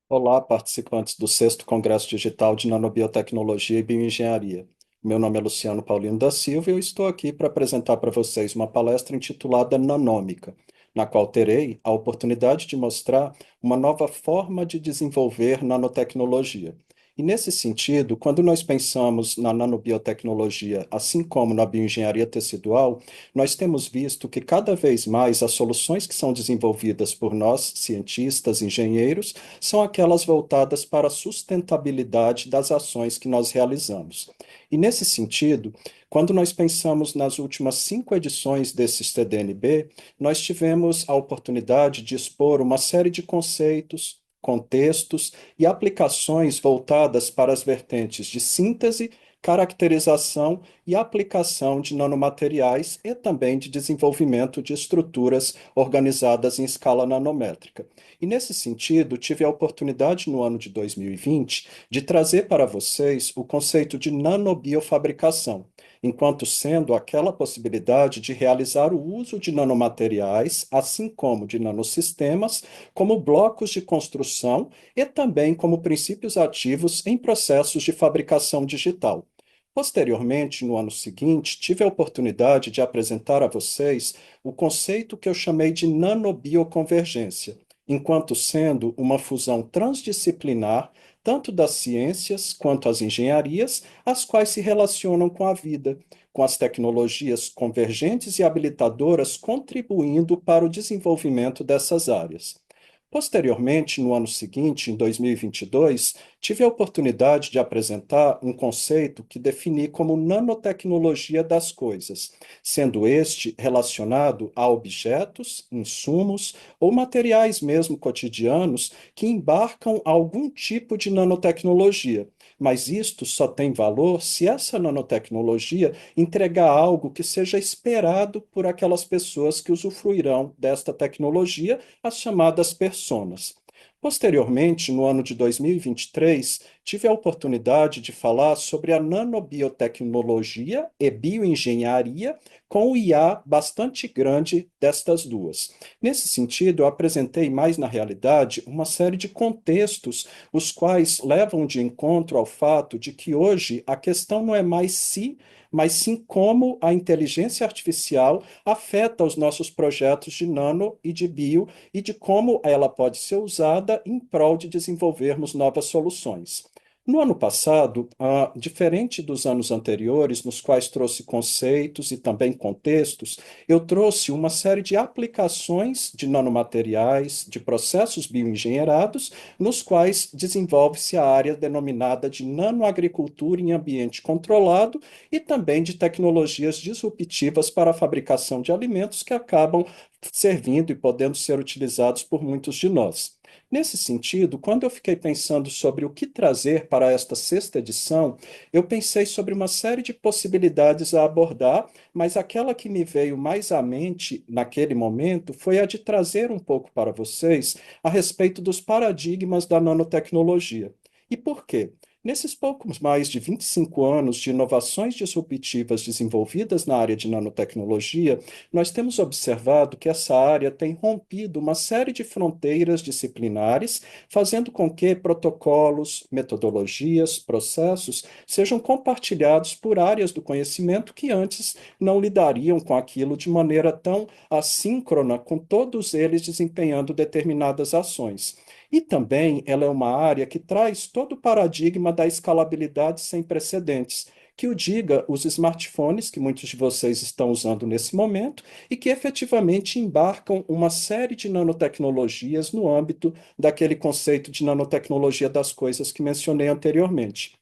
Olá, participantes do sexto Congresso Digital de Nanobiotecnologia e Bioengenharia. Meu nome é Luciano Paulino da Silva e eu estou aqui para apresentar para vocês uma palestra intitulada Nanômica, na qual terei a oportunidade de mostrar uma nova forma de desenvolver nanotecnologia. E nesse sentido, quando nós pensamos na nanobiotecnologia, assim como na bioengenharia tecidual, nós temos visto que cada vez mais as soluções que são desenvolvidas por nós, cientistas, engenheiros, são aquelas voltadas para a sustentabilidade das ações que nós realizamos. E nesse sentido, quando nós pensamos nas últimas 5 edições desse CDNB, nós tivemos a oportunidade de expor uma série de conceitos, contextos e aplicações voltadas para as vertentes de síntese, caracterização e aplicação de nanomateriais e também de desenvolvimento de estruturas organizadas em escala nanométrica. E nesse sentido, tive a oportunidade no ano de 2020 de trazer para vocês o conceito de nanobiofabricação, enquanto sendo aquela possibilidade de realizar o uso de nanomateriais, assim como de nanosistemas, como blocos de construção e também como princípios ativos em processos de fabricação digital. Posteriormente, no ano seguinte, tive a oportunidade de apresentar a vocês o conceito que eu chamei de nanobioconvergência, enquanto sendo uma fusão transdisciplinar tanto das ciências quanto as engenharias, as quais se relacionam com a vida, com as tecnologias convergentes e habilitadoras contribuindo para o desenvolvimento dessas áreas. Posteriormente, no ano seguinte, em 2022, tive a oportunidade de apresentar um conceito que defini como nanotecnologia das coisas, sendo este relacionado a objetos, insumos ou materiais mesmo cotidianos que embarcam algum tipo de nanotecnologia. Mas isto só tem valor se essa nanotecnologia entregar algo que seja esperado por aquelas pessoas que usufruirão desta tecnologia, as chamadas personas. Posteriormente, no ano de 2023, tive a oportunidade de falar sobre a nanobiotecnologia e bioengenharia com o IA bastante grande destas duas. Nesse sentido, eu apresentei mais na realidade uma série de contextos, os quais levam de encontro ao fato de que hoje a questão não é mais se, mas sim como a inteligência artificial afeta os nossos projetos de nano e de bio e de como ela pode ser usada em prol de desenvolvermos novas soluções. No ano passado, diferente dos anos anteriores, nos quais trouxe conceitos e também contextos, eu trouxe uma série de aplicações de nanomateriais, de processos bioengenheirados, nos quais desenvolve-se a área denominada de nanoagricultura em ambiente controlado e também de tecnologias disruptivas para a fabricação de alimentos que acabam servindo e podendo ser utilizados por muitos de nós. Nesse sentido, quando eu fiquei pensando sobre o que trazer para esta sexta edição, eu pensei sobre uma série de possibilidades a abordar, mas aquela que me veio mais à mente naquele momento foi a de trazer um pouco para vocês a respeito dos paradigmas da nanotecnologia. E por quê? Nesses poucos mais de 25 anos de inovações disruptivas desenvolvidas na área de nanotecnologia, nós temos observado que essa área tem rompido uma série de fronteiras disciplinares, fazendo com que protocolos, metodologias, processos sejam compartilhados por áreas do conhecimento que antes não lidariam com aquilo de maneira tão assíncrona, com todos eles desempenhando determinadas ações. E também ela é uma área que traz todo o paradigma da escalabilidade sem precedentes, que o diga os smartphones que muitos de vocês estão usando nesse momento e que efetivamente embarcam uma série de nanotecnologias no âmbito daquele conceito de nanotecnologia das coisas que mencionei anteriormente.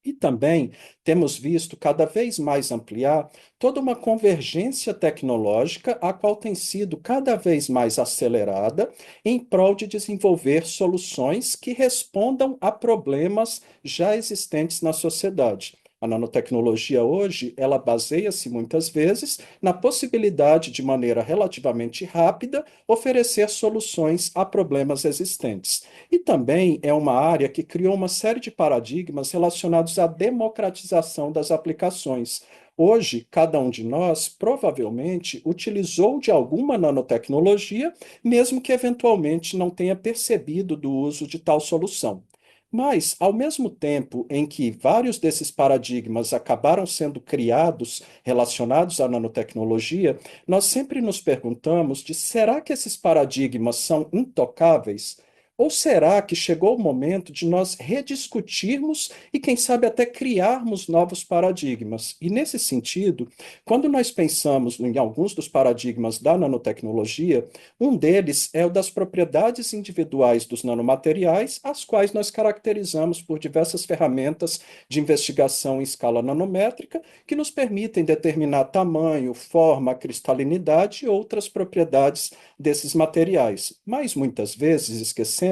E também temos visto cada vez mais ampliar toda uma convergência tecnológica, a qual tem sido cada vez mais acelerada em prol de desenvolver soluções que respondam a problemas já existentes na sociedade. A nanotecnologia hoje, ela baseia-se muitas vezes na possibilidade, de maneira relativamente rápida, oferecer soluções a problemas existentes. E também é uma área que criou uma série de paradigmas relacionados à democratização das aplicações, Hoje, cada um de nós provavelmente utilizou de alguma nanotecnologia, mesmo que eventualmente não tenha percebido do uso de tal solução. Mas, ao mesmo tempo em que vários desses paradigmas acabaram sendo criados relacionados à nanotecnologia, nós sempre nos perguntamos de será que esses paradigmas são intocáveis? Ou será que chegou o momento de nós rediscutirmos e, quem sabe, até criarmos novos paradigmas? E, nesse sentido, quando nós pensamos em alguns dos paradigmas da nanotecnologia, um deles é o das propriedades individuais dos nanomateriais, as quais nós caracterizamos por diversas ferramentas de investigação em escala nanométrica, que nos permitem determinar tamanho, forma, cristalinidade e outras propriedades desses materiais. Mas muitas vezes esquecemos-nos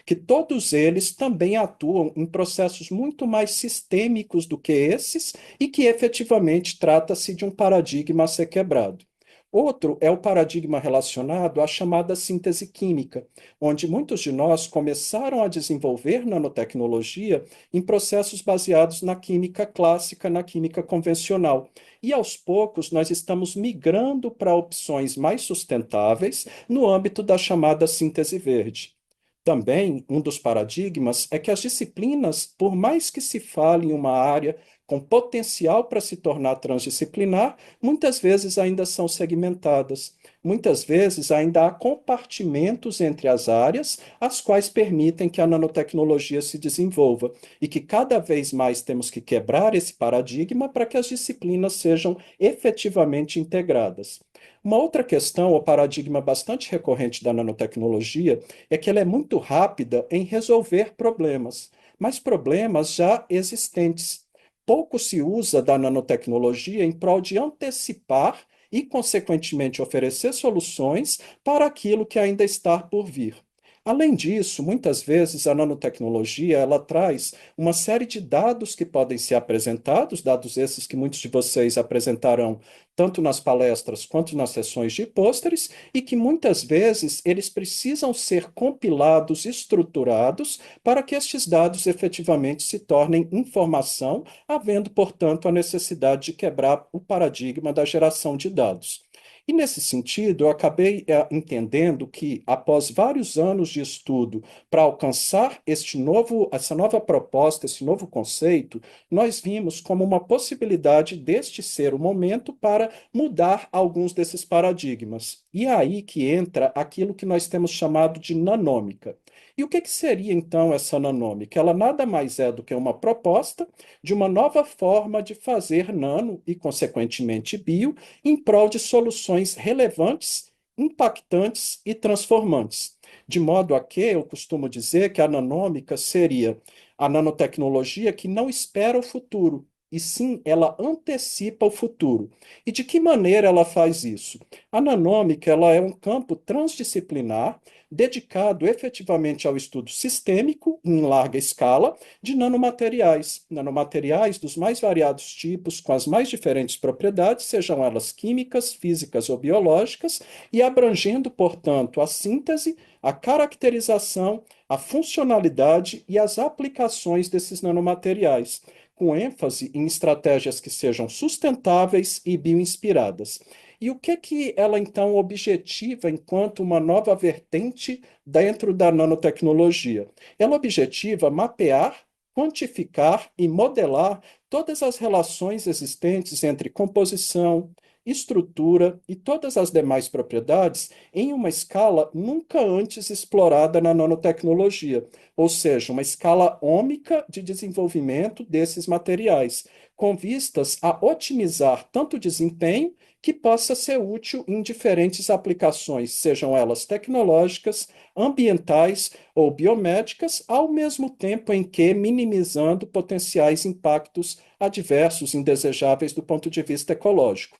que todos eles também atuam em processos muito mais sistêmicos do que esses e que efetivamente trata-se de um paradigma a ser quebrado. Outro é o paradigma relacionado à chamada síntese química, onde muitos de nós começaram a desenvolver nanotecnologia em processos baseados na química clássica, na química convencional. E aos poucos nós estamos migrando para opções mais sustentáveis no âmbito da chamada síntese verde. Também, um dos paradigmas é que as disciplinas, por mais que se fale em uma área com potencial para se tornar transdisciplinar, muitas vezes ainda são segmentadas. Muitas vezes ainda há compartimentos entre as áreas, as quais permitem que a nanotecnologia se desenvolva, e que cada vez mais temos que quebrar esse paradigma para que as disciplinas sejam efetivamente integradas. Uma outra questão, ou paradigma bastante recorrente da nanotecnologia, é que ela é muito rápida em resolver problemas, mas problemas já existentes. Pouco se usa da nanotecnologia em prol de antecipar e, consequentemente, oferecer soluções para aquilo que ainda está por vir. Além disso, muitas vezes a nanotecnologia ela traz uma série de dados que podem ser apresentados, dados esses que muitos de vocês apresentarão tanto nas palestras quanto nas sessões de pôsteres, e que muitas vezes eles precisam ser compilados, estruturados, para que estes dados efetivamente se tornem informação, havendo, portanto, a necessidade de quebrar o paradigma da geração de dados. E nesse sentido, eu acabei entendendo que, após vários anos de estudo para alcançar essa nova proposta, esse novo conceito, nós vimos como uma possibilidade deste ser o momento para mudar alguns desses paradigmas. E é aí que entra aquilo que nós temos chamado de nanômica. E o que que seria então essa nanômica? Ela nada mais é do que uma proposta de uma nova forma de fazer nano e, consequentemente, bio, em prol de soluções relevantes, impactantes e transformantes. De modo a que eu costumo dizer que a nanômica seria a nanotecnologia que não espera o futuro, e sim ela antecipa o futuro. E de que maneira ela faz isso? A nanômica ela é um campo transdisciplinar dedicado efetivamente ao estudo sistêmico, em larga escala, de nanomateriais. Nanomateriais dos mais variados tipos, com as mais diferentes propriedades, sejam elas químicas, físicas ou biológicas, e abrangendo, portanto, a síntese, a caracterização, a funcionalidade e as aplicações desses nanomateriais, com ênfase em estratégias que sejam sustentáveis e bioinspiradas. E o que ela então objetiva enquanto uma nova vertente dentro da nanotecnologia? Ela objetiva mapear, quantificar e modelar todas as relações existentes entre composição, estrutura e todas as demais propriedades em uma escala nunca antes explorada na nanotecnologia, ou seja, uma escala ômica de desenvolvimento desses materiais, com vistas a otimizar tanto o desempenho que possa ser útil em diferentes aplicações, sejam elas tecnológicas, ambientais ou biomédicas, ao mesmo tempo em que minimizando potenciais impactos adversos, indesejáveis do ponto de vista ecológico.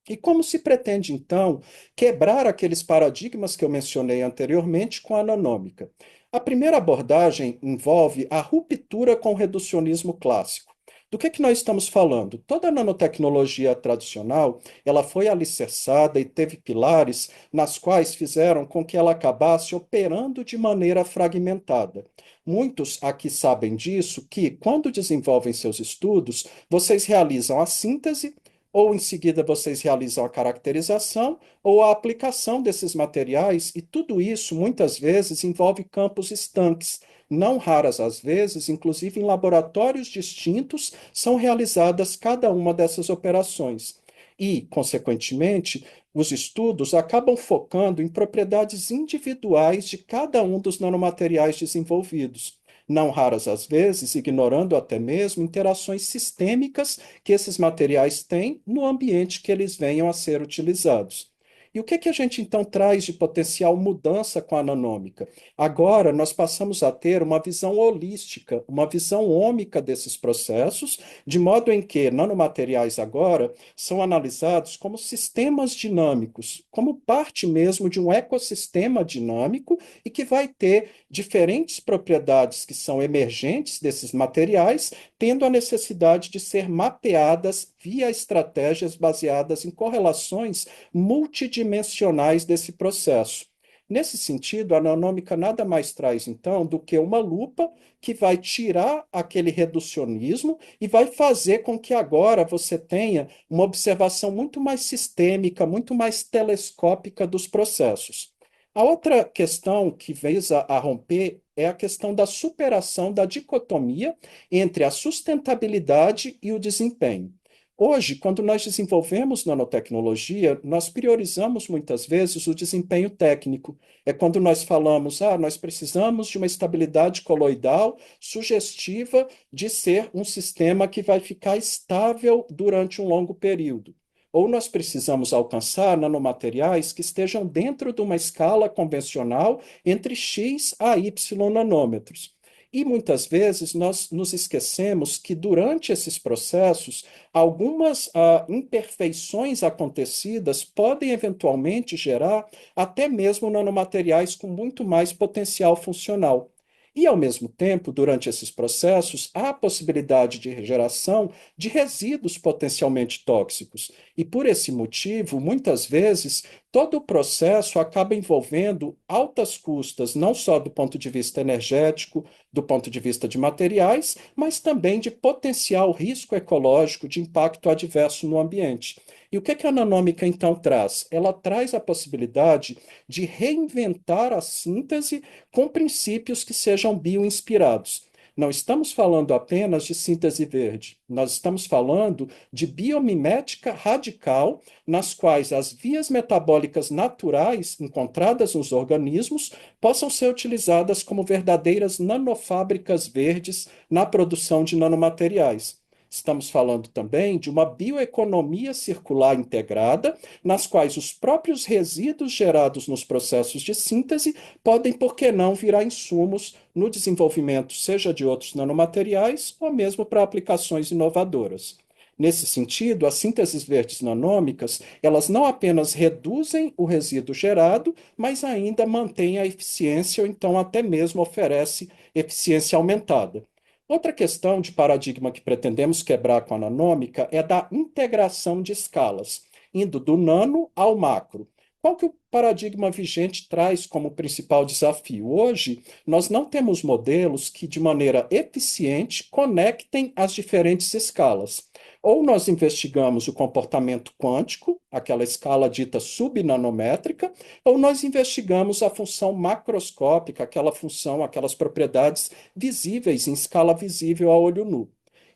E como se pretende, então, quebrar aqueles paradigmas que eu mencionei anteriormente com a nanômica? A primeira abordagem envolve a ruptura com o reducionismo clássico. Do que nós estamos falando? Toda a nanotecnologia tradicional, ela foi alicerçada e teve pilares nas quais fizeram com que ela acabasse operando de maneira fragmentada. Muitos aqui sabem disso, que quando desenvolvem seus estudos, vocês realizam a síntese, ou em seguida vocês realizam a caracterização ou a aplicação desses materiais, e tudo isso muitas vezes envolve campos estanques. Não raras às vezes, inclusive em laboratórios distintos, são realizadas cada uma dessas operações. E, consequentemente, os estudos acabam focando em propriedades individuais de cada um dos nanomateriais desenvolvidos. Não raras às vezes, ignorando até mesmo interações sistêmicas que esses materiais têm no ambiente que eles venham a ser utilizados. E o que a gente então traz de potencial mudança com a nanômica? Agora nós passamos a ter uma visão holística, uma visão ômica desses processos, de modo em que nanomateriais agora são analisados como sistemas dinâmicos, como parte mesmo de um ecossistema dinâmico e que vai ter diferentes propriedades que são emergentes desses materiais, tendo a necessidade de ser mapeadas via estratégias baseadas em correlações multidimensionais desse processo. Nesse sentido, a nanômica nada mais traz, então, do que uma lupa que vai tirar aquele reducionismo e vai fazer com que agora você tenha uma observação muito mais sistêmica, muito mais telescópica dos processos. A outra questão que visa a romper é a questão da superação da dicotomia entre a sustentabilidade e o desempenho. Hoje, quando nós desenvolvemos nanotecnologia, nós priorizamos muitas vezes o desempenho técnico. É quando nós falamos, nós precisamos de uma estabilidade coloidal sugestiva de ser um sistema que vai ficar estável durante um longo período. Ou nós precisamos alcançar nanomateriais que estejam dentro de uma escala convencional entre X a Y nanômetros. E muitas vezes nós nos esquecemos que durante esses processos, algumas imperfeições acontecidas podem eventualmente gerar até mesmo nanomateriais com muito mais potencial funcional. E, ao mesmo tempo, durante esses processos, há a possibilidade de geração de resíduos potencialmente tóxicos. E, por esse motivo, muitas vezes, todo o processo acaba envolvendo altas custas, não só do ponto de vista energético, do ponto de vista de materiais, mas também de potencial risco ecológico, de impacto adverso no ambiente. E o que a nanômica então traz? Ela traz a possibilidade de reinventar a síntese com princípios que sejam bioinspirados. Não estamos falando apenas de síntese verde, nós estamos falando de biomimética radical, nas quais as vias metabólicas naturais encontradas nos organismos possam ser utilizadas como verdadeiras nanofábricas verdes na produção de nanomateriais. Estamos falando também de uma bioeconomia circular integrada, nas quais os próprios resíduos gerados nos processos de síntese podem, por que não, virar insumos no desenvolvimento, seja de outros nanomateriais ou mesmo para aplicações inovadoras. Nesse sentido, as sínteses verdes nanômicas, elas não apenas reduzem o resíduo gerado, mas ainda mantêm a eficiência ou então até mesmo oferece eficiência aumentada. Outra questão de paradigma que pretendemos quebrar com a nanômica é da integração de escalas, indo do nano ao macro. Qual que o paradigma vigente traz como principal desafio? Hoje, nós não temos modelos que, de maneira eficiente, conectem as diferentes escalas. Ou nós investigamos o comportamento quântico, aquela escala dita subnanométrica, ou nós investigamos a função macroscópica, aquela função, aquelas propriedades visíveis em escala visível a olho nu.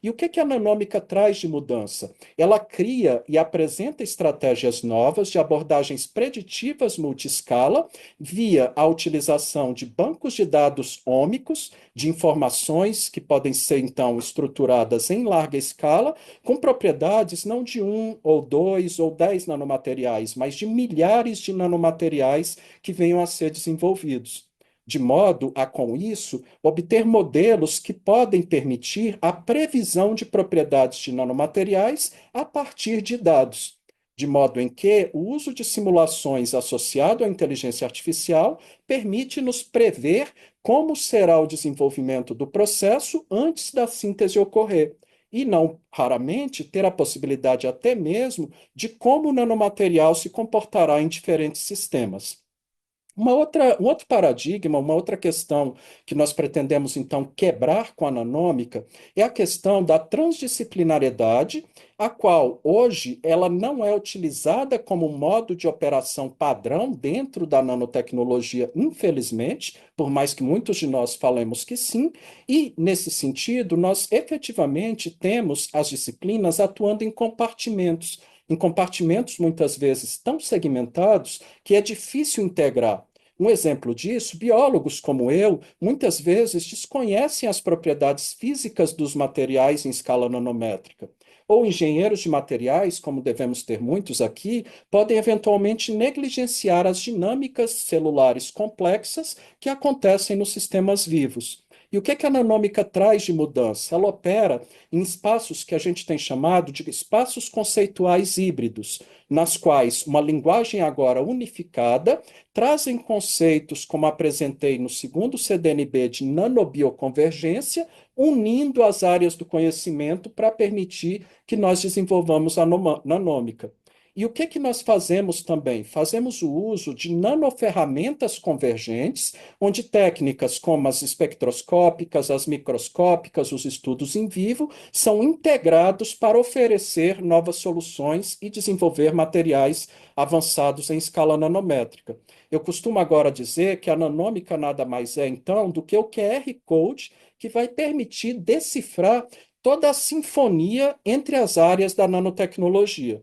E o que a nanômica traz de mudança? Ela cria e apresenta estratégias novas de abordagens preditivas multiscala via a utilização de bancos de dados ômicos, de informações que podem ser, então, estruturadas em larga escala, com propriedades não de 1 ou 2 ou 10 nanomateriais, mas de milhares de nanomateriais que venham a ser desenvolvidos, de modo a, com isso, obter modelos que podem permitir a previsão de propriedades de nanomateriais a partir de dados, de modo em que o uso de simulações associado à inteligência artificial permite nos prever como será o desenvolvimento do processo antes da síntese ocorrer. e não raramente ter a possibilidade até mesmo de como o nanomaterial se comportará em diferentes sistemas. Um outro paradigma, uma outra questão que nós pretendemos, então, quebrar com a nanômica é a questão da transdisciplinariedade, a qual hoje ela não é utilizada como modo de operação padrão dentro da nanotecnologia, infelizmente, por mais que muitos de nós falemos que sim, e, nesse sentido, nós efetivamente temos as disciplinas atuando em compartimentos muitas vezes tão segmentados que é difícil integrar. Um exemplo disso, biólogos como eu, muitas vezes desconhecem as propriedades físicas dos materiais em escala nanométrica. Ou engenheiros de materiais, como devemos ter muitos aqui, podem eventualmente negligenciar as dinâmicas celulares complexas que acontecem nos sistemas vivos. E o que que a nanômica traz de mudança? Ela opera em espaços que a gente tem chamado de espaços conceituais híbridos, nas quais uma linguagem agora unificada trazem conceitos, como apresentei no segundo CDNB, de nanobioconvergência, unindo as áreas do conhecimento para permitir que nós desenvolvamos a nanômica. E o que que nós fazemos também? Fazemos o uso de nanoferramentas convergentes, onde técnicas como as espectroscópicas, as microscópicas, os estudos em vivo, são integrados para oferecer novas soluções e desenvolver materiais avançados em escala nanométrica. Eu costumo agora dizer que a nanômica nada mais é, então, do que o QR Code que vai permitir decifrar toda a sinfonia entre as áreas da nanotecnologia.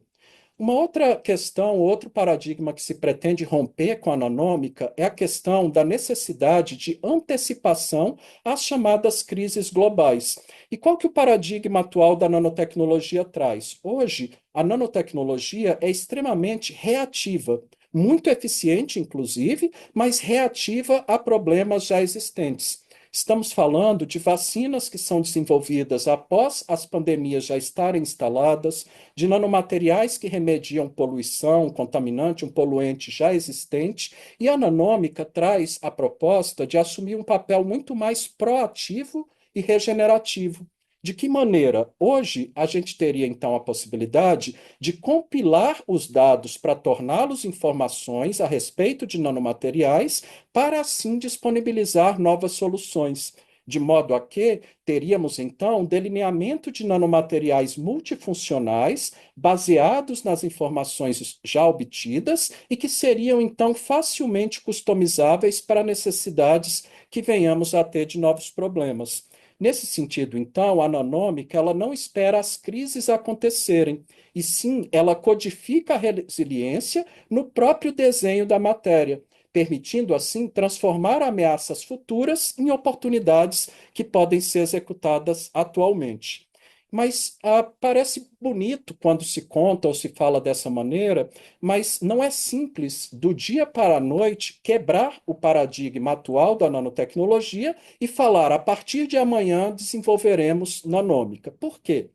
Uma outra questão, outro paradigma que se pretende romper com a nanômica é a questão da necessidade de antecipação às chamadas crises globais. E qual que é o paradigma atual da nanotecnologia traz? Hoje, a nanotecnologia é extremamente reativa, muito eficiente, inclusive, mas reativa a problemas já existentes. Estamos falando de vacinas que são desenvolvidas após as pandemias já estarem instaladas, de nanomateriais que remediam poluição, contaminante, um poluente já existente, e a nanômica traz a proposta de assumir um papel muito mais proativo e regenerativo. De que maneira? Hoje, a gente teria então a possibilidade de compilar os dados para torná-los informações a respeito de nanomateriais, para assim disponibilizar novas soluções. De modo a que teríamos, então, delineamento de nanomateriais multifuncionais, baseados nas informações já obtidas e que seriam, então, facilmente customizáveis para necessidades que venhamos a ter de novos problemas. Nesse sentido, então, a nanômica ela não espera as crises acontecerem, e sim ela codifica a resiliência no próprio desenho da matéria, permitindo assim transformar ameaças futuras em oportunidades que podem ser executadas atualmente. Mas parece bonito quando se conta ou se fala dessa maneira, mas não é simples, do dia para a noite, quebrar o paradigma atual da nanotecnologia e falar, a partir de amanhã desenvolveremos nanômica. Por quê?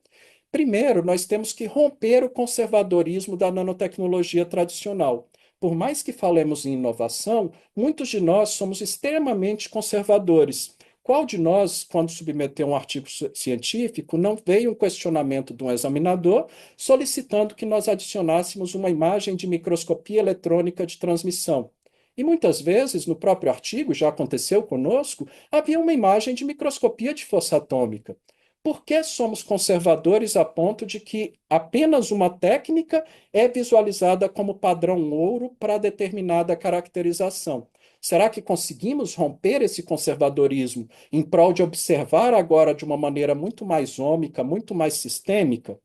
Primeiro, nós temos que romper o conservadorismo da nanotecnologia tradicional. Por mais que falemos em inovação, muitos de nós somos extremamente conservadores. Qual de nós, quando submeteu um artigo científico, não veio um questionamento de um examinador solicitando que nós adicionássemos uma imagem de microscopia eletrônica de transmissão? E muitas vezes, no próprio artigo, já aconteceu conosco, havia uma imagem de microscopia de força atômica. Por que somos conservadores a ponto de que apenas uma técnica é visualizada como padrão ouro para determinada caracterização? Será que conseguimos romper esse conservadorismo em prol de observar agora de uma maneira muito mais ômica, muito mais sistêmica?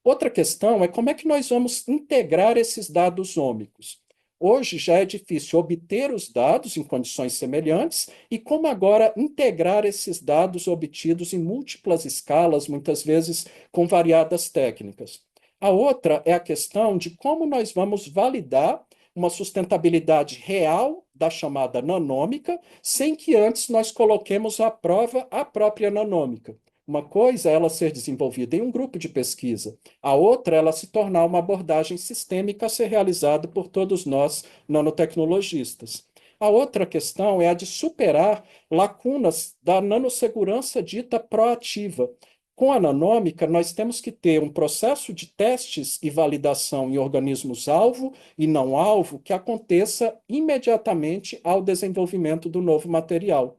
Outra questão é como é que nós vamos integrar esses dados ômicos. Hoje já é difícil obter os dados em condições semelhantes e como agora integrar esses dados obtidos em múltiplas escalas, muitas vezes com variadas técnicas. A outra é a questão de como nós vamos validar uma sustentabilidade real da chamada nanômica, sem que antes nós coloquemos à prova a própria nanômica. Uma coisa é ela ser desenvolvida em um grupo de pesquisa, a outra é ela se tornar uma abordagem sistêmica a ser realizada por todos nós nanotecnologistas. A outra questão é a de superar lacunas da nanossegurança dita proativa. Com a nanômica, nós temos que ter um processo de testes e validação em organismos-alvo e não-alvo que aconteça imediatamente ao desenvolvimento do novo material.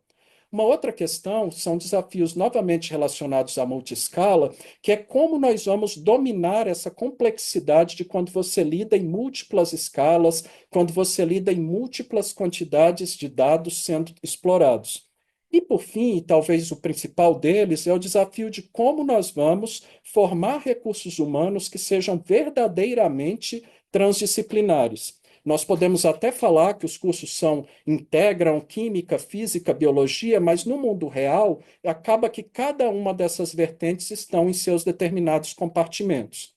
Uma outra questão são desafios novamente relacionados à multiescala, que é como nós vamos dominar essa complexidade de quando você lida em múltiplas escalas, quando você lida em múltiplas quantidades de dados sendo explorados. E, por fim, e talvez o principal deles, é o desafio de como nós vamos formar recursos humanos que sejam verdadeiramente transdisciplinares. Nós podemos até falar que os cursos integram química, física, biologia, mas no mundo real acaba que cada uma dessas vertentes estão em seus determinados compartimentos.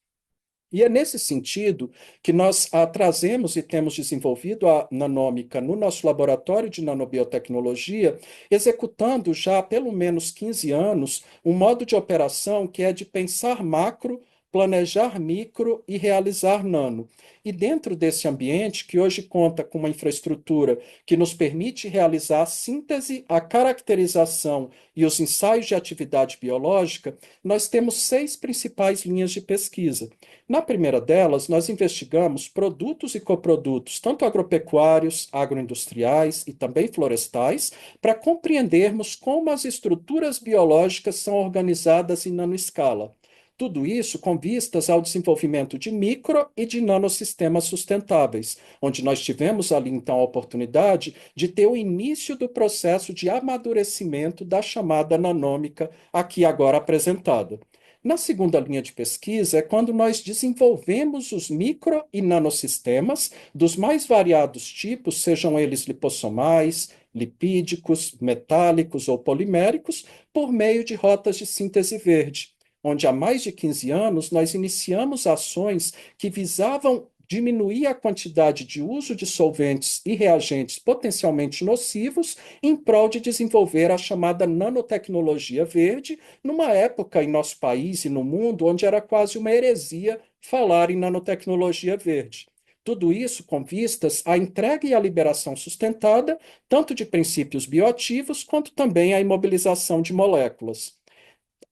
E é nesse sentido que nós trazemos e temos desenvolvido a nanômica no nosso laboratório de nanobiotecnologia, executando já há pelo menos 15 anos um modo de operação que é de pensar macro, planejar micro e realizar nano. E dentro desse ambiente, que hoje conta com uma infraestrutura que nos permite realizar a síntese, a caracterização e os ensaios de atividade biológica, nós temos 6 principais linhas de pesquisa. Na primeira delas, nós investigamos produtos e coprodutos, tanto agropecuários, agroindustriais e também florestais, para compreendermos como as estruturas biológicas são organizadas em nanoescala. Tudo isso com vistas ao desenvolvimento de micro e de nanosistemas sustentáveis, onde nós tivemos ali então a oportunidade de ter o início do processo de amadurecimento da chamada nanômica, aqui agora apresentada. Na segunda linha de pesquisa é quando nós desenvolvemos os micro e nanosistemas dos mais variados tipos, sejam eles lipossomais, lipídicos, metálicos ou poliméricos, por meio de rotas de síntese verde, onde há mais de 15 anos nós iniciamos ações que visavam diminuir a quantidade de uso de solventes e reagentes potencialmente nocivos em prol de desenvolver a chamada nanotecnologia verde, numa época em nosso país e no mundo onde era quase uma heresia falar em nanotecnologia verde. Tudo isso com vistas à entrega e à liberação sustentada, tanto de princípios bioativos, quanto também à imobilização de moléculas.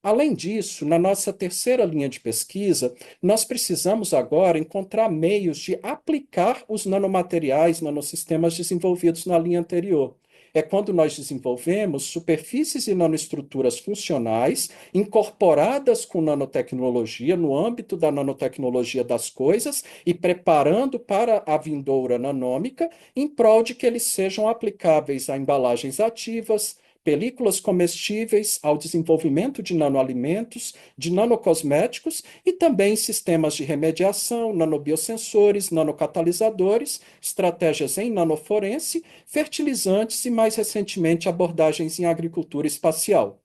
Além disso, na nossa terceira linha de pesquisa, nós precisamos agora encontrar meios de aplicar os nanomateriais, nanosistemas desenvolvidos na linha anterior. É quando nós desenvolvemos superfícies e nanoestruturas funcionais incorporadas com nanotecnologia, no âmbito da nanotecnologia das coisas, e preparando para a vindoura nanômica, em prol de que eles sejam aplicáveis a embalagens ativas, películas comestíveis, ao desenvolvimento de nanoalimentos, de nanocosméticos e também sistemas de remediação, nanobiosensores, nanocatalisadores, estratégias em nanoforense, fertilizantes e, mais recentemente, abordagens em agricultura espacial.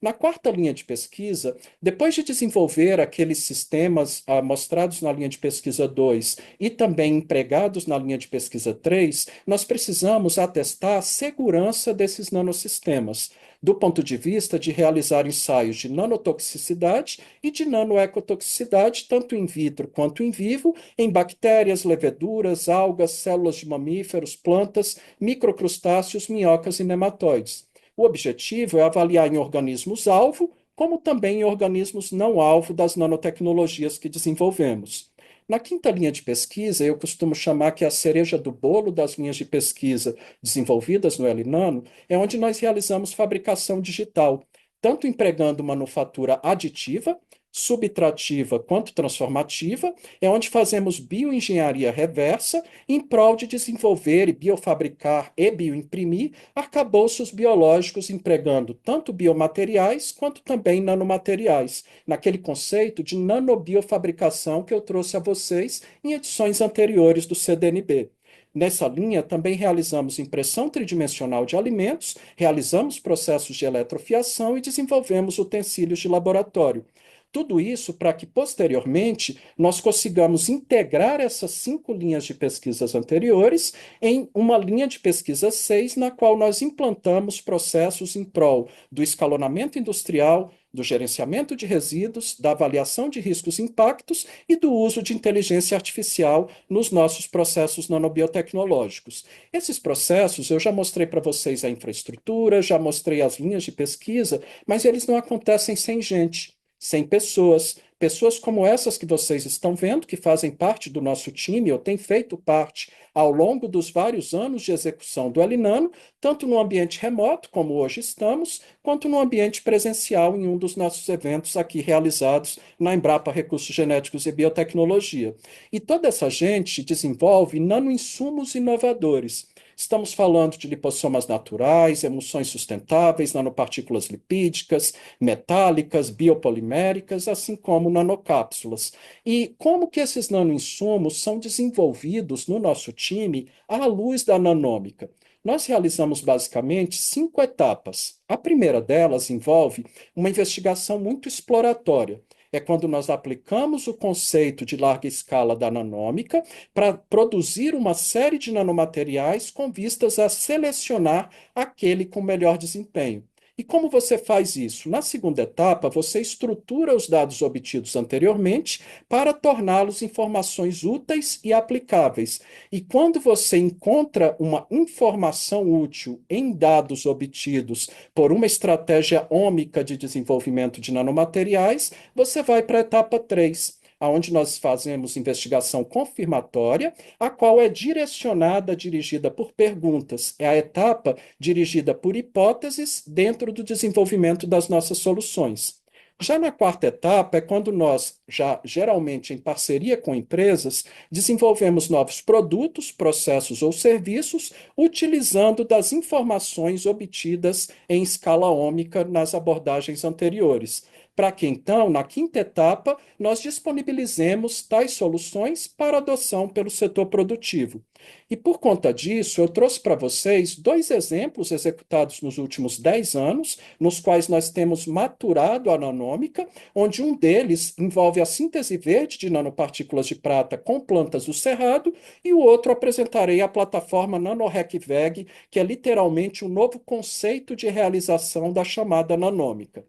Na quarta linha de pesquisa, depois de desenvolver aqueles sistemas mostrados na linha de pesquisa 2 e também empregados na linha de pesquisa 3, nós precisamos atestar a segurança desses nanosistemas, do ponto de vista de realizar ensaios de nanotoxicidade e de nanoecotoxicidade, tanto in vitro quanto in vivo, em bactérias, leveduras, algas, células de mamíferos, plantas, microcrustáceos, minhocas e nematóides. O objetivo é avaliar em organismos-alvo, como também em organismos não-alvo das nanotecnologias que desenvolvemos. Na quinta linha de pesquisa, eu costumo chamar que a cereja do bolo das linhas de pesquisa desenvolvidas no L-Nano é onde nós realizamos fabricação digital, tanto empregando manufatura aditiva, subtrativa quanto transformativa, é onde fazemos bioengenharia reversa em prol de desenvolver e biofabricar e bioimprimir arcabouços biológicos empregando tanto biomateriais quanto também nanomateriais, naquele conceito de nanobiofabricação que eu trouxe a vocês em edições anteriores do CDNB. Nessa linha, também realizamos impressão tridimensional de alimentos, realizamos processos de eletrofiação e desenvolvemos utensílios de laboratório. Tudo isso para que, posteriormente, nós consigamos integrar essas 5 linhas de pesquisas anteriores em uma linha de pesquisa 6, na qual nós implantamos processos em prol do escalonamento industrial, do gerenciamento de resíduos, da avaliação de riscos e impactos e do uso de inteligência artificial nos nossos processos nanobiotecnológicos. Esses processos, eu já mostrei para vocês a infraestrutura, já mostrei as linhas de pesquisa, mas eles não acontecem sem gente. 100 pessoas. Pessoas como essas que vocês estão vendo, que fazem parte do nosso time, ou têm feito parte ao longo dos vários anos de execução do Elinano, tanto no ambiente remoto, como hoje estamos, quanto no ambiente presencial em um dos nossos eventos aqui realizados na Embrapa Recursos Genéticos e Biotecnologia. E toda essa gente desenvolve nanoinsumos inovadores. Estamos falando de lipossomas naturais, emulsões sustentáveis, nanopartículas lipídicas, metálicas, biopoliméricas, assim como nanocápsulas. E como que esses nanoinsumos são desenvolvidos no nosso time à luz da nanômica? Nós realizamos basicamente 5 etapas. A primeira delas envolve uma investigação muito exploratória. É quando nós aplicamos o conceito de larga escala da nanômica para produzir uma série de nanomateriais com vistas a selecionar aquele com melhor desempenho. E como você faz isso? Na segunda etapa, você estrutura os dados obtidos anteriormente para torná-los informações úteis e aplicáveis. E quando você encontra uma informação útil em dados obtidos por uma estratégia ômica de desenvolvimento de nanomateriais, você vai para a etapa 3, onde nós fazemos investigação confirmatória, a qual é direcionada, dirigida por perguntas. É a etapa dirigida por hipóteses dentro do desenvolvimento das nossas soluções. Já na quarta etapa é quando nós, já geralmente em parceria com empresas, desenvolvemos novos produtos, processos ou serviços, utilizando das informações obtidas em escala ômica nas abordagens anteriores. Para que então, na quinta etapa, nós disponibilizemos tais soluções para adoção pelo setor produtivo. E por conta disso, eu trouxe para vocês 2 exemplos executados nos últimos 10 anos, nos quais nós temos maturado a nanômica, onde um deles envolve a síntese verde de nanopartículas de prata com plantas do cerrado, e o outro apresentarei a plataforma NanoRecVeg, que é literalmente um novo conceito de realização da chamada nanômica.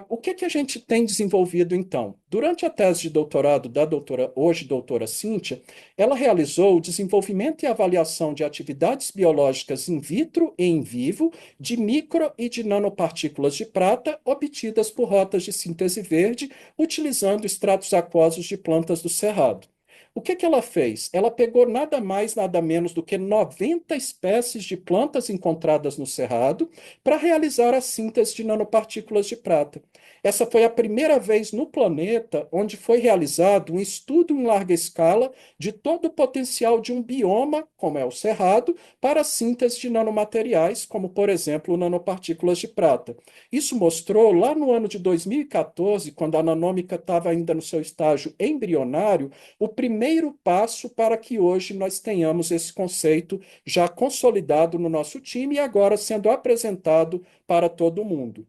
O que que a gente tem desenvolvido então? Durante a tese de doutorado da hoje doutora Cíntia, ela realizou o desenvolvimento e avaliação de atividades biológicas in vitro e in vivo de micro e de nanopartículas de prata obtidas por rotas de síntese verde, utilizando extratos aquosos de plantas do cerrado. O que que ela fez? Ela pegou nada mais, nada menos do que 90 espécies de plantas encontradas no cerrado para realizar a síntese de nanopartículas de prata. Essa foi a primeira vez no planeta onde foi realizado um estudo em larga escala de todo o potencial de um bioma, como é o cerrado, para a síntese de nanomateriais, como, por exemplo, nanopartículas de prata. Isso mostrou, lá no ano de 2014, quando a nanômica estava ainda no seu estágio embrionário, o primeiro passo para que hoje nós tenhamos esse conceito já consolidado no nosso time e agora sendo apresentado para todo mundo.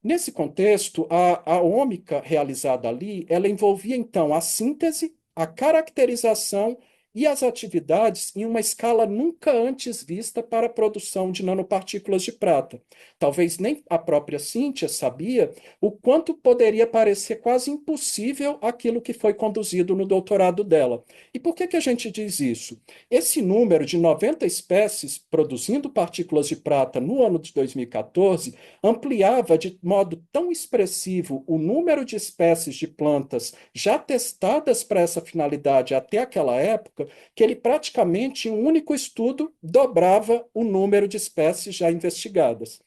Nesse contexto, a ômica realizada ali, ela envolvia então a síntese, a caracterização e as atividades em uma escala nunca antes vista para a produção de nanopartículas de prata. Talvez nem a própria Cíntia sabia o quanto poderia parecer quase impossível aquilo que foi conduzido no doutorado dela. E por que que a gente diz isso? Esse número de 90 espécies produzindo partículas de prata no ano de 2014 ampliava de modo tão expressivo o número de espécies de plantas já testadas para essa finalidade até aquela época, que ele praticamente, em um único estudo, dobrava o número de espécies já investigadas.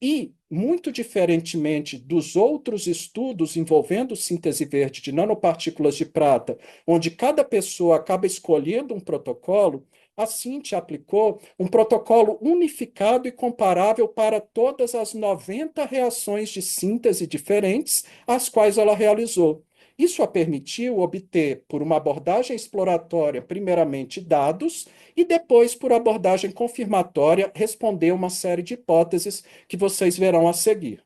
E, muito diferentemente dos outros estudos envolvendo síntese verde de nanopartículas de prata, onde cada pessoa acaba escolhendo um protocolo, a Cintia aplicou um protocolo unificado e comparável para todas as 90 reações de síntese diferentes, as quais ela realizou. Isso a permitiu obter, por uma abordagem exploratória, primeiramente dados, e depois, por abordagem confirmatória, responder uma série de hipóteses que vocês verão a seguir.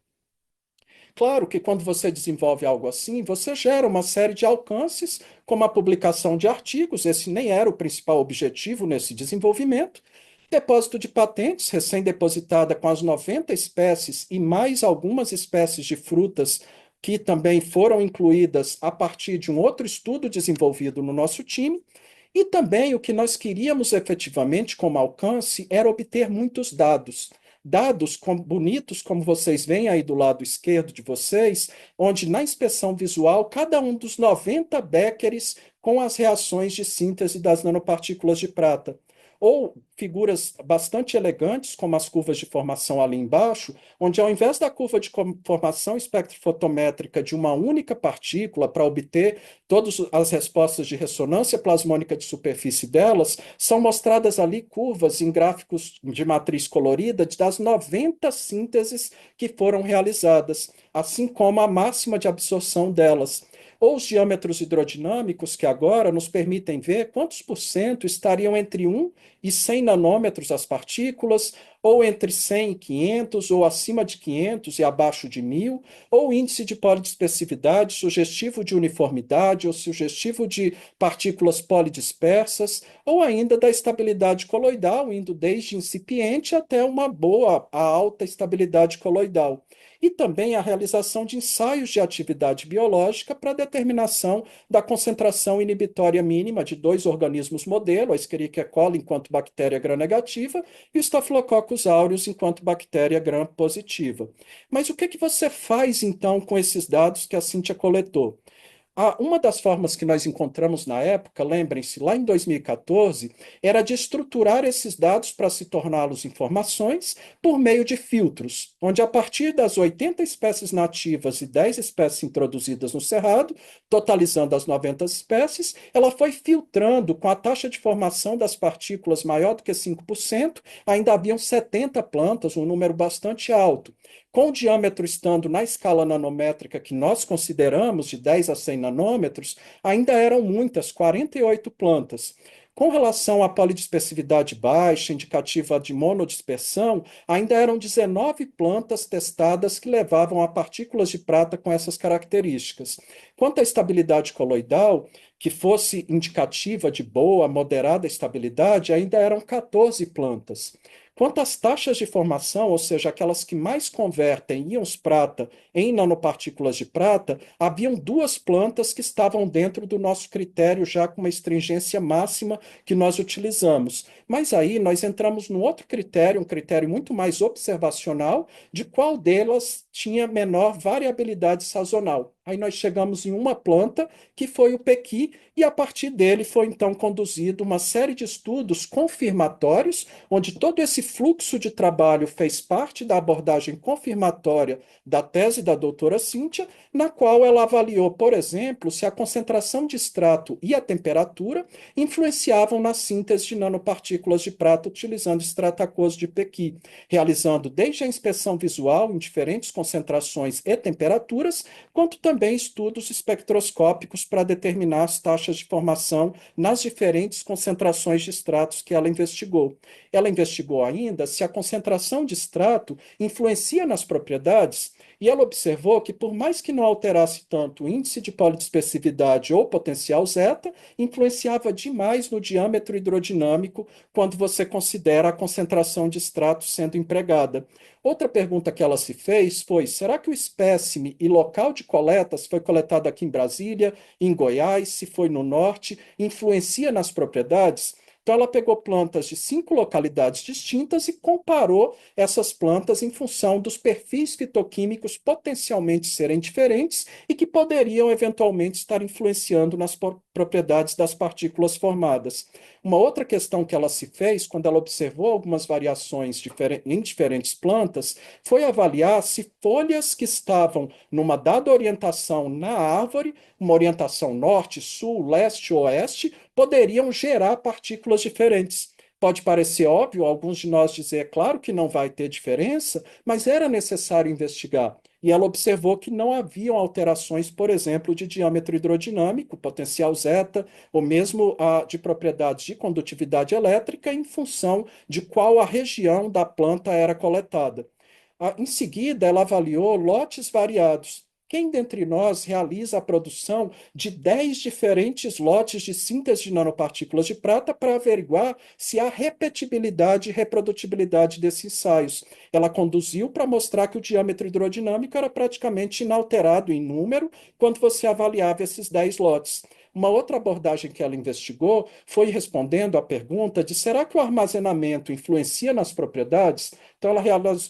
Claro que quando você desenvolve algo assim, você gera uma série de alcances, como a publicação de artigos, esse nem era o principal objetivo nesse desenvolvimento. Depósito de patentes, recém-depositada com as 90 espécies e mais algumas espécies de frutas que também foram incluídas a partir de um outro estudo desenvolvido no nosso time. E também o que nós queríamos efetivamente como alcance era obter muitos dados. dados bonitos, como vocês veem aí do lado esquerdo de vocês, onde na inspeção visual, cada um dos 90 becquerels com as reações de síntese das nanopartículas de prata. Ou figuras bastante elegantes, como as curvas de formação ali embaixo, onde ao invés da curva de formação espectrofotométrica de uma única partícula para obter todas as respostas de ressonância plasmônica de superfície delas, são mostradas ali curvas em gráficos de matriz colorida das 90 sínteses que foram realizadas, assim como a máxima de absorção delas. Ou os diâmetros hidrodinâmicos, que agora nos permitem ver quantos por cento estariam entre 1 e 100 nanômetros as partículas, ou entre 100 e 500, ou acima de 500 e abaixo de 1.000, ou índice de polidispersividade sugestivo de uniformidade ou sugestivo de partículas polidispersas, ou ainda da estabilidade coloidal, indo desde incipiente até uma boa a alta estabilidade coloidal. E também a realização de ensaios de atividade biológica para determinação da concentração inibitória mínima de dois organismos modelo, a Escherichia coli enquanto bactéria gram-negativa e o Staphylococcus aureus enquanto bactéria gram-positiva. Mas o que você faz, então, com esses dados que a Cíntia coletou? Uma das formas que nós encontramos na época, lembrem-se, lá em 2014, era de estruturar esses dados para se torná-los informações por meio de filtros, onde a partir das 80 espécies nativas e 10 espécies introduzidas no Cerrado, totalizando as 90 espécies, ela foi filtrando com a taxa de formação das partículas maior do que 5%, ainda haviam 70 plantas, um número bastante alto. Com o diâmetro estando na escala nanométrica que nós consideramos, de 10 a 100 nanômetros, ainda eram muitas, 48 plantas. Com relação à polidispersividade baixa, indicativa de monodispersão, ainda eram 19 plantas testadas que levavam a partículas de prata com essas características. Quanto à estabilidade coloidal, que fosse indicativa de boa, moderada estabilidade, ainda eram 14 plantas. Quanto às taxas de formação, ou seja, aquelas que mais convertem íons prata em nanopartículas de prata, haviam duas plantas que estavam dentro do nosso critério já com uma estringência máxima que nós utilizamos. Mas aí nós entramos num outro critério, um critério muito mais observacional, de qual delas tinha menor variabilidade sazonal. Aí nós chegamos em uma planta, que foi o pequi, e a partir dele foi então conduzido uma série de estudos confirmatórios, onde todo esse fluxo de trabalho fez parte da abordagem confirmatória da tese da doutora Cíntia, na qual ela avaliou, por exemplo, se a concentração de extrato e a temperatura influenciavam na síntese de nanopartículas de prata utilizando extrato aquoso de pequi, realizando desde a inspeção visual em diferentes concentrações e temperaturas, quanto também estudos espectroscópicos para determinar as taxas de formação nas diferentes concentrações de extratos que ela investigou. Ela investigou ainda se a concentração de extrato influencia nas propriedades, e ela observou que, por mais que não alterasse tanto o índice de polidispersividade ou potencial zeta, influenciava demais no diâmetro hidrodinâmico quando você considera a concentração de extrato sendo empregada. Outra pergunta que ela se fez foi: será que o espécime e local de coleta, se foi coletado aqui em Brasília, em Goiás, se foi no norte, influencia nas propriedades? Então, ela pegou plantas de 5 localidades distintas e comparou essas plantas em função dos perfis fitoquímicos potencialmente serem diferentes e que poderiam eventualmente estar influenciando nas propriedades das partículas formadas. Uma outra questão que ela se fez, quando ela observou algumas variações em diferentes plantas, foi avaliar se folhas que estavam numa dada orientação na árvore, uma orientação norte, sul, leste, oeste, poderiam gerar partículas diferentes. Pode parecer óbvio, alguns de nós dizer, claro que não vai ter diferença, mas era necessário investigar. E ela observou que não haviam alterações, por exemplo, de diâmetro hidrodinâmico, potencial zeta, ou mesmo de propriedades de condutividade elétrica, em função de qual a região da planta era coletada. Em seguida, ela avaliou lotes variados. Quem dentre nós realiza a produção de 10 diferentes lotes de síntese de nanopartículas de prata para averiguar se há repetibilidade e reprodutibilidade desses ensaios? Ela conduziu para mostrar que o diâmetro hidrodinâmico era praticamente inalterado em número quando você avaliava esses 10 lotes. Uma outra abordagem que ela investigou foi respondendo à pergunta de será que o armazenamento influencia nas propriedades? Então, ela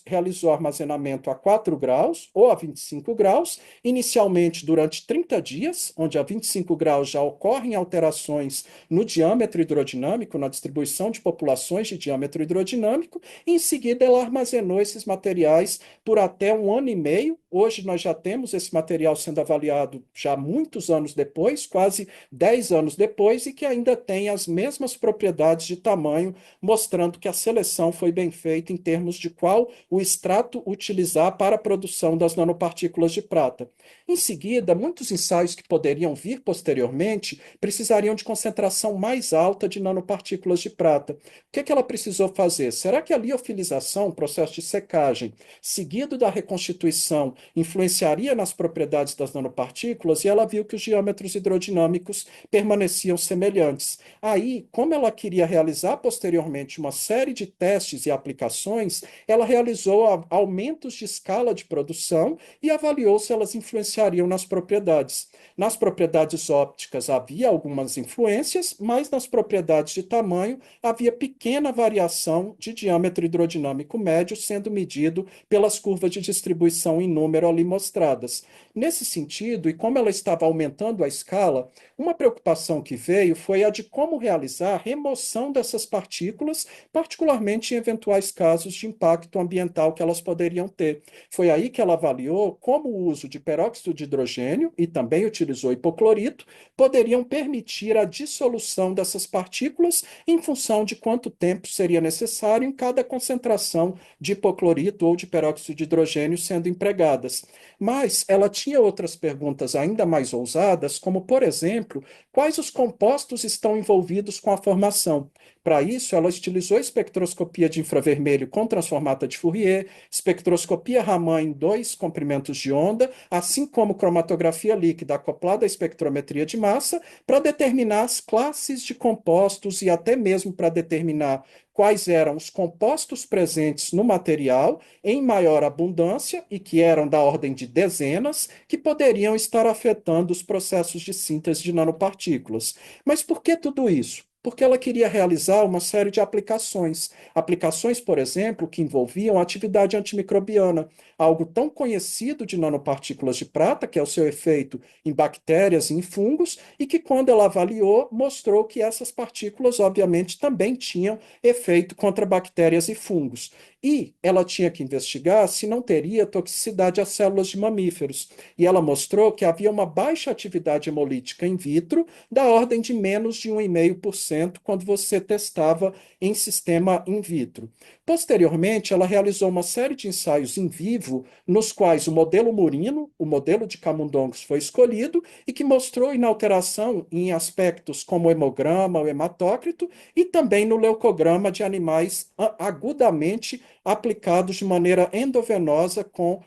realizou armazenamento a 4 graus ou a 25 graus, inicialmente durante 30 dias, onde a 25 graus já ocorrem alterações no diâmetro hidrodinâmico, na distribuição de populações de diâmetro hidrodinâmico, e em seguida ela armazenou esses materiais por até 1 ano e meio. Hoje nós já temos esse material sendo avaliado já muitos anos depois, quase 10 anos depois, e que ainda tem as mesmas propriedades de tamanho, mostrando que a seleção foi bem feita em termos de qual o extrato utilizar para a produção das nanopartículas de prata. Em seguida, muitos ensaios que poderiam vir posteriormente precisariam de concentração mais alta de nanopartículas de prata. O que ela precisou fazer? Será que a liofilização, o processo de secagem, seguido da reconstituição, influenciaria nas propriedades das nanopartículas? E ela viu que os diâmetros hidrodinâmicos permaneciam semelhantes. Aí, como ela queria realizar posteriormente uma série de testes e aplicações, ela realizou aumentos de escala de produção e avaliou se elas influenciariam nas propriedades. Nas propriedades ópticas havia algumas influências, mas nas propriedades de tamanho havia pequena variação de diâmetro hidrodinâmico médio sendo medido pelas curvas de distribuição em número ali mostradas. Nesse sentido, e como ela estava aumentando a escala, uma preocupação que veio foi a de como realizar a remoção dessas partículas, particularmente em eventuais casos de impacto ambiental que elas poderiam ter. Foi aí que ela avaliou como o uso de peróxido de hidrogênio, e também utilizou hipoclorito, poderiam permitir a dissolução dessas partículas em função de quanto tempo seria necessário em cada concentração de hipoclorito ou de peróxido de hidrogênio sendo empregadas. Mas ela tinha outras perguntas ainda mais ousadas, como, por exemplo, quais os compostos estão envolvidos com a formação. Para isso, ela utilizou espectroscopia de infravermelho com transformata de Fourier, espectroscopia Raman em 2 comprimentos de onda, assim como cromatografia líquida acoplada à espectrometria de massa, para determinar as classes de compostos e até mesmo para determinar quais eram os compostos presentes no material em maior abundância e que eram da ordem de dezenas, que poderiam estar afetando os processos de síntese de nanopartículas. Mas por que tudo isso? Porque ela queria realizar uma série de aplicações. Aplicações, por exemplo, que envolviam atividade antimicrobiana, algo tão conhecido de nanopartículas de prata, que é o seu efeito em bactérias e em fungos, e que, quando ela avaliou, mostrou que essas partículas, obviamente, também tinham efeito contra bactérias e fungos. E ela tinha que investigar se não teria toxicidade às células de mamíferos. E ela mostrou que havia uma baixa atividade hemolítica in vitro, da ordem de menos de 1,5% quando você testava em sistema in vitro. Posteriormente, ela realizou uma série de ensaios in vivo, nos quais o modelo murino, o modelo de camundongos, foi escolhido e que mostrou inalteração em aspectos como o hemograma, o hematócrito e também no leucograma de animais agudamente aplicados de maneira endovenosa com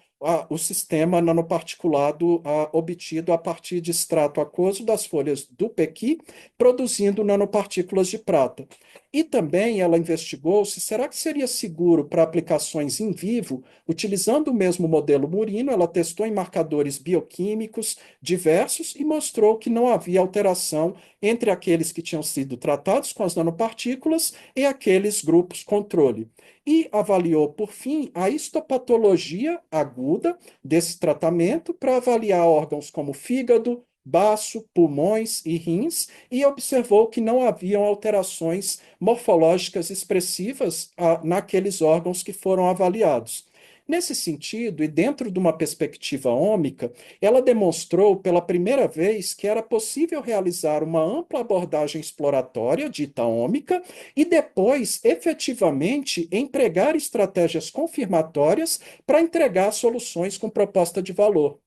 o sistema nanoparticulado obtido a partir de extrato aquoso das folhas do pequi, produzindo nanopartículas de prata. E também ela investigou se será que seria seguro para aplicações em vivo, utilizando o mesmo modelo murino, ela testou em marcadores bioquímicos diversos e mostrou que não havia alteração entre aqueles que tinham sido tratados com as nanopartículas e aqueles grupos controle. E avaliou, por fim, a histopatologia aguda desse tratamento para avaliar órgãos como fígado, baço, pulmões e rins, e observou que não haviam alterações morfológicas expressivas naqueles órgãos que foram avaliados. Nesse sentido, e dentro de uma perspectiva ômica, ela demonstrou pela primeira vez que era possível realizar uma ampla abordagem exploratória, dita ômica, e depois, efetivamente, empregar estratégias confirmatórias para entregar soluções com proposta de valor.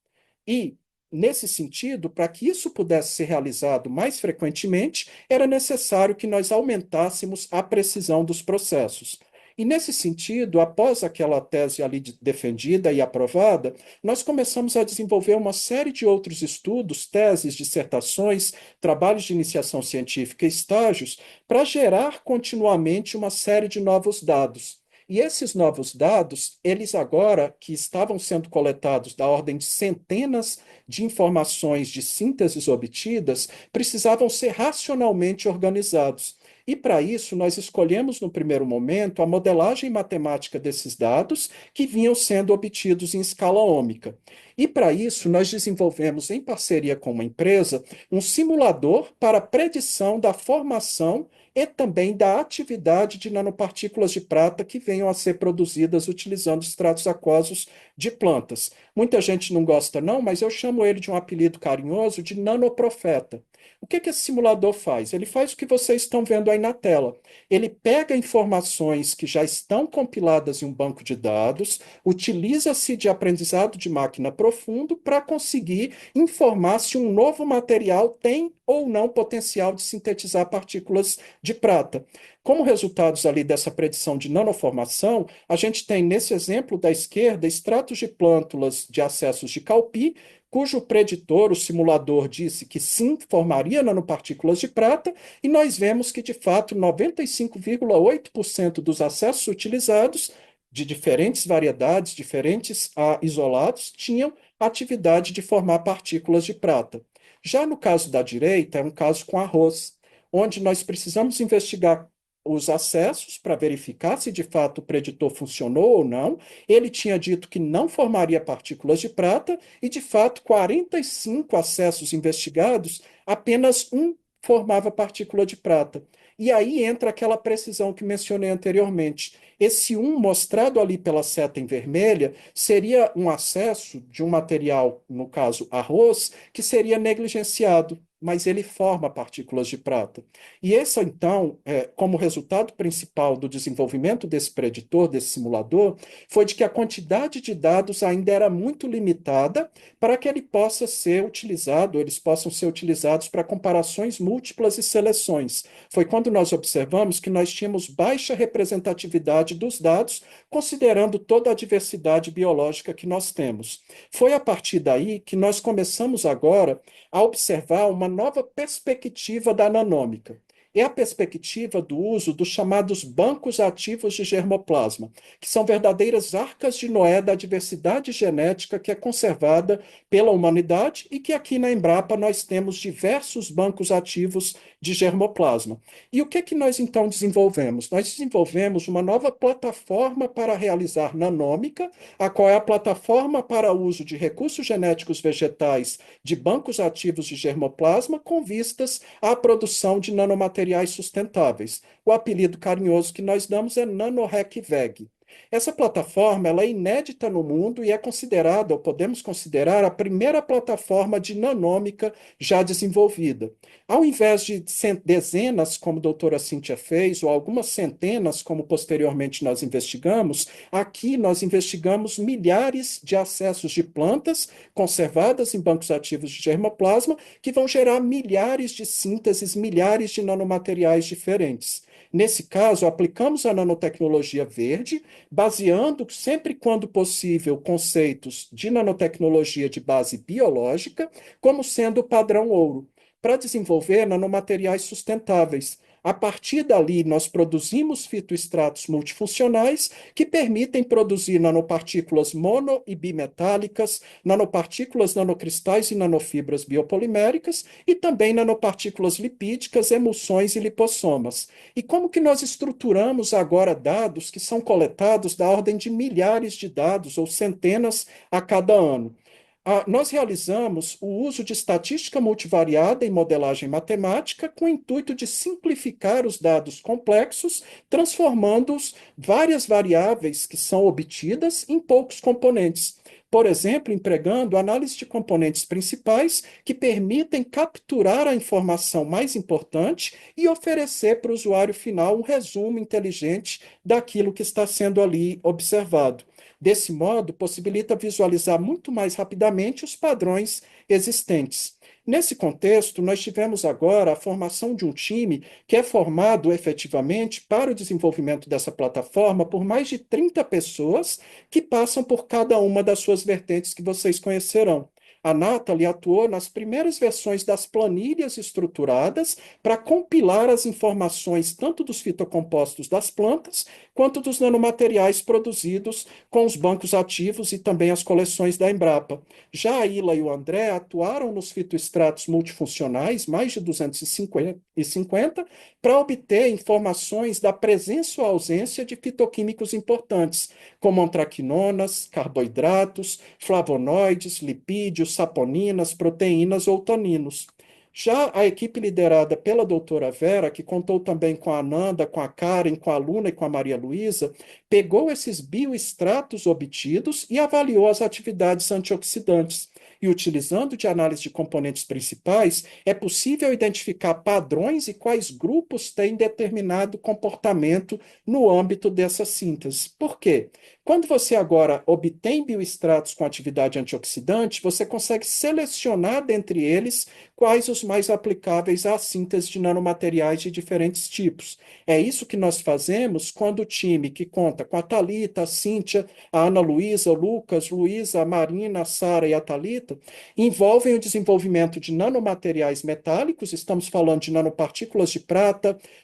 E, nesse sentido, para que isso pudesse ser realizado mais frequentemente, era necessário que nós aumentássemos a precisão dos processos. E, nesse sentido, após aquela tese ali defendida e aprovada, nós começamos a desenvolver uma série de outros estudos, teses, dissertações, trabalhos de iniciação científica e estágios, para gerar continuamente uma série de novos dados. E esses novos dados, eles agora, que estavam sendo coletados da ordem de centenas de informações de sínteses obtidas, precisavam ser racionalmente organizados. E para isso, nós escolhemos no primeiro momento a modelagem matemática desses dados que vinham sendo obtidos em escala ômica. E para isso, nós desenvolvemos, em parceria com uma empresa, um simulador para predição da formação e também da atividade de nanopartículas de prata que venham a ser produzidas utilizando extratos aquosos de plantas. Muita gente não gosta, não, mas eu chamo ele de um apelido carinhoso de nanoprofeta. O que que esse simulador faz? Ele faz o que vocês estão vendo aí na tela. Ele pega informações que já estão compiladas em um banco de dados, utiliza-se de aprendizado de máquina profundo para conseguir informar se um novo material tem ou não potencial de sintetizar partículas de prata. Como resultados ali dessa predição de nanoformação, a gente tem nesse exemplo da esquerda extratos de plântulas de acessos de Calpi, cujo preditor, o simulador, disse que sim, formaria nanopartículas de prata, e nós vemos que, de fato, 95,8% dos acessos utilizados, de diferentes variedades, diferentes isolados, tinham atividade de formar partículas de prata. Já no caso da direita, é um caso com arroz, onde nós precisamos investigar os acessos para verificar se de fato o preditor funcionou ou não. Ele tinha dito que não formaria partículas de prata, e de fato, 45 acessos investigados, apenas um formava partícula de prata. E aí entra aquela precisão que mencionei anteriormente. Esse um mostrado ali pela seta em vermelha seria um acesso de um material, no caso arroz, que seria negligenciado, mas ele forma partículas de prata. E esse, então, como resultado principal do desenvolvimento desse preditor, desse simulador, foi de que a quantidade de dados ainda era muito limitada para que ele possa ser utilizado, eles possam ser utilizados para comparações múltiplas e seleções. Foi quando nós observamos que nós tínhamos baixa representatividade dos dados, considerando toda a diversidade biológica que nós temos. Foi a partir daí que nós começamos agora a observar uma nova perspectiva da nanômica. É a perspectiva do uso dos chamados bancos ativos de germoplasma, que são verdadeiras arcas de Noé da diversidade genética que é conservada pela humanidade e que aqui na Embrapa nós temos diversos bancos ativos de germoplasma. E o que que nós então desenvolvemos? Nós desenvolvemos uma nova plataforma para realizar nanômica, a qual é a plataforma para o uso de recursos genéticos vegetais de bancos ativos de germoplasma com vistas à produção de nanomateriais sustentáveis. O apelido carinhoso que nós damos é NanoRecVeg. Essa plataforma ela é inédita no mundo e é considerada, ou podemos considerar, a primeira plataforma de nanômica já desenvolvida. Ao invés de dezenas, como a doutora Cíntia fez, ou algumas centenas, como posteriormente nós investigamos, aqui nós investigamos milhares de acessos de plantas conservadas em bancos ativos de germoplasma, que vão gerar milhares de sínteses, milhares de nanomateriais diferentes. Nesse caso, aplicamos a nanotecnologia verde, baseando, sempre quando possível, conceitos de nanotecnologia de base biológica, como sendo o padrão ouro, para desenvolver nanomateriais sustentáveis. A partir dali, nós produzimos fitoestratos multifuncionais que permitem produzir nanopartículas mono e bimetálicas, nanopartículas nanocristais e nanofibras biopoliméricas e também nanopartículas lipídicas, emulsões e lipossomas. E como que nós estruturamos agora dados que são coletados da ordem de milhares de dados ou centenas a cada ano? Nós realizamos o uso de estatística multivariada em modelagem matemática com o intuito de simplificar os dados complexos, transformando-os várias variáveis que são obtidas em poucos componentes. Por exemplo, empregando análise de componentes principais que permitem capturar a informação mais importante e oferecer para o usuário final um resumo inteligente daquilo que está sendo ali observado. Desse modo, possibilita visualizar muito mais rapidamente os padrões existentes. Nesse contexto, nós tivemos agora a formação de um time que é formado efetivamente para o desenvolvimento dessa plataforma por mais de 30 pessoas que passam por cada uma das suas vertentes que vocês conhecerão. A Nathalie atuou nas primeiras versões das planilhas estruturadas para compilar as informações tanto dos fitocompostos das plantas quanto dos nanomateriais produzidos com os bancos ativos e também as coleções da Embrapa. Já a Ila e o André atuaram nos fitoestratos multifuncionais, mais de 250, para obter informações da presença ou ausência de fitoquímicos importantes, como antraquinonas, carboidratos, flavonoides, lipídios, saponinas, proteínas ou taninos. Já a equipe liderada pela doutora Vera, que contou também com a Ananda, com a Karen, com a Luna e com a Maria Luísa, pegou esses bioextratos obtidos e avaliou as atividades antioxidantes. E utilizando de análise de componentes principais, é possível identificar padrões e quais grupos têm determinado comportamento no âmbito dessa síntese. Por quê? Quando você agora obtém bioextratos com atividade antioxidante, você consegue selecionar dentre eles quais os mais aplicáveis à síntese de nanomateriais de diferentes tipos. É isso que nós fazemos quando o time que conta com a Thalita, a Cíntia, a Ana Luísa, o Lucas, Luísa, a Marina, a Sara e a Thalita, envolvem o desenvolvimento de nanomateriais metálicos, estamos falando de nanopartículas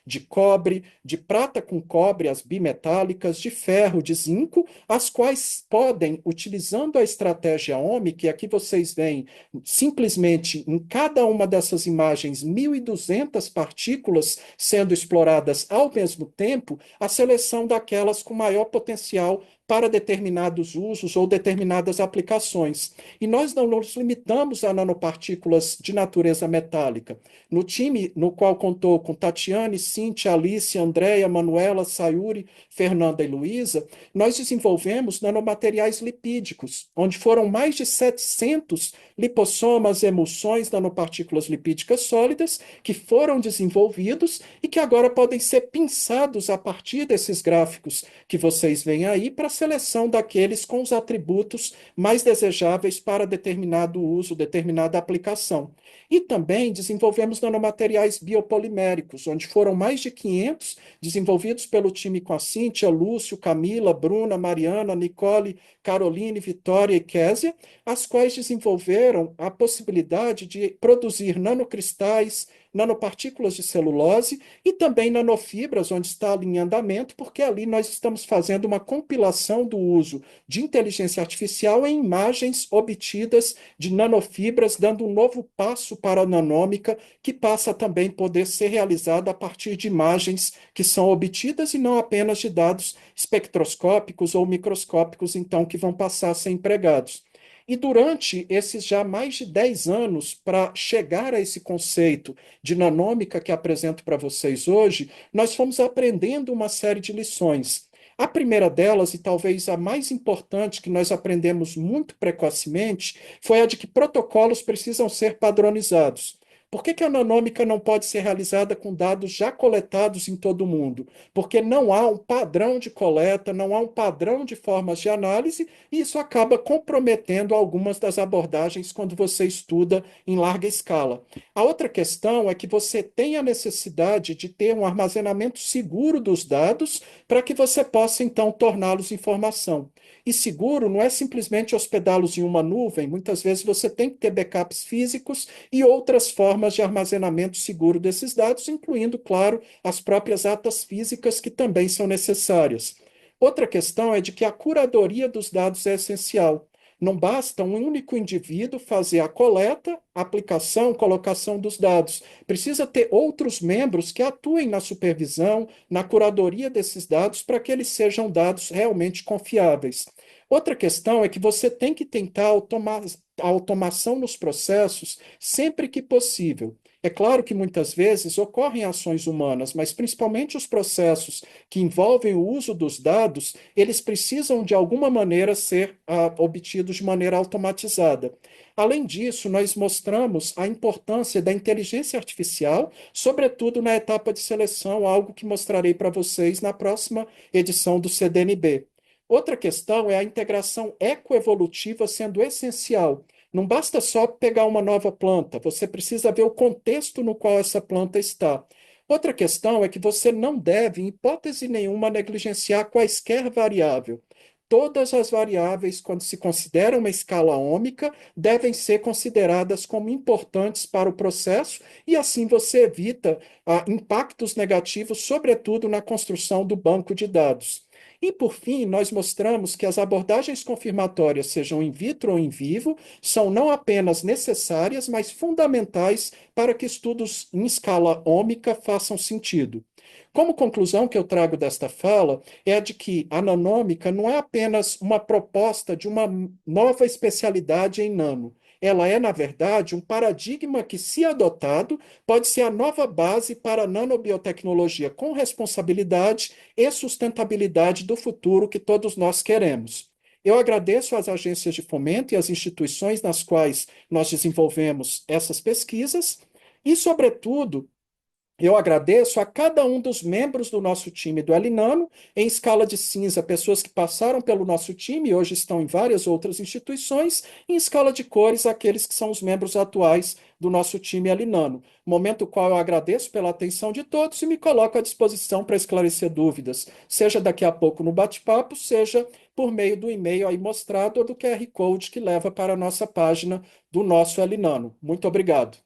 de cobre, de prata com cobre, as bimetálicas, de ferro, de zinco, as quais podem, utilizando a estratégia OMIC, e aqui vocês veem simplesmente em cada uma dessas imagens 1.200 partículas sendo exploradas ao mesmo tempo, a seleção daquelas com maior potencial para determinados usos ou determinadas aplicações. E nós não nos limitamos a nanopartículas de natureza metálica. No time no qual contou com Tatiane, Cíntia, Alice, Andréia, Manuela, Sayuri, Fernanda e Luísa, nós desenvolvemos nanomateriais lipídicos, onde foram mais de 700 lipossomas, emulsões, nanopartículas lipídicas sólidas que foram desenvolvidos e que agora podem ser pinçados a partir desses gráficos que vocês veem aí para a seleção daqueles com os atributos mais desejáveis para determinado uso, determinada aplicação. E também desenvolvemos nanomateriais biopoliméricos, onde foram mais de 500 desenvolvidos pelo time com a Cíntia, Lúcio, Camila, Bruna, Mariana, Nicole, Caroline, Vitória e Késia, as quais desenvolveram a possibilidade de produzir nanocristais, nanopartículas de celulose e também nanofibras, onde está ali em andamento, porque ali nós estamos fazendo uma compilação do uso de inteligência artificial em imagens obtidas de nanofibras, dando um novo passo para a nanômica, que passa a também poder ser realizada a partir de imagens que são obtidas e não apenas de dados espectroscópicos ou microscópicos, então, que vão passar a ser empregados. E durante esses já mais de 10 anos, para chegar a esse conceito de nanômica que apresento para vocês hoje, nós fomos aprendendo uma série de lições. A primeira delas, e talvez a mais importante que nós aprendemos muito precocemente, foi a de que protocolos precisam ser padronizados. Por que que a nanômica não pode ser realizada com dados já coletados em todo o mundo? Porque não há um padrão de coleta, não há um padrão de formas de análise, e isso acaba comprometendo algumas das abordagens quando você estuda em larga escala. A outra questão é que você tem a necessidade de ter um armazenamento seguro dos dados para que você possa, então, torná-los informação. E seguro não é simplesmente hospedá-los em uma nuvem, muitas vezes você tem que ter backups físicos e outras formas de armazenamento seguro desses dados, incluindo, claro, as próprias atas físicas que também são necessárias. Outra questão é de que a curadoria dos dados é essencial. Não basta um único indivíduo fazer a coleta, aplicação, colocação dos dados. Precisa ter outros membros que atuem na supervisão, na curadoria desses dados, para que eles sejam dados realmente confiáveis. Outra questão é que você tem que tentar a automação nos processos sempre que possível. É claro que muitas vezes ocorrem ações humanas, mas principalmente os processos que envolvem o uso dos dados, eles precisam de alguma maneira ser obtidos de maneira automatizada. Além disso, nós mostramos a importância da inteligência artificial, sobretudo na etapa de seleção, algo que mostrarei para vocês na próxima edição do CDNB. Outra questão é a integração ecoevolutiva sendo essencial. Não basta só pegar uma nova planta, você precisa ver o contexto no qual essa planta está. Outra questão é que você não deve, em hipótese nenhuma, negligenciar qualquer variável. todas as variáveis, quando se considera uma escala ômica, devem ser consideradas como importantes para o processo, e assim você evita impactos negativos, sobretudo na construção do banco de dados. E, por fim, nós mostramos que as abordagens confirmatórias, sejam in vitro ou in vivo, são não apenas necessárias, mas fundamentais para que estudos em escala ômica façam sentido. Como conclusão que eu trago desta fala é a de que a nanômica não é apenas uma proposta de uma nova especialidade em nano. Ela é, na verdade, um paradigma que, se adotado, pode ser a nova base para a nanobiotecnologia com responsabilidade e sustentabilidade do futuro que todos nós queremos. Eu agradeço às agências de fomento e às instituições nas quais nós desenvolvemos essas pesquisas e, sobretudo, eu agradeço a cada um dos membros do nosso time do Elinano, em escala de cinza, pessoas que passaram pelo nosso time e hoje estão em várias outras instituições, em escala de cores, aqueles que são os membros atuais do nosso time Elinano. Momento qual eu agradeço pela atenção de todos e me coloco à disposição para esclarecer dúvidas, seja daqui a pouco no bate-papo, seja por meio do e-mail aí mostrado ou do QR Code que leva para a nossa página do nosso Elinano. Muito obrigado.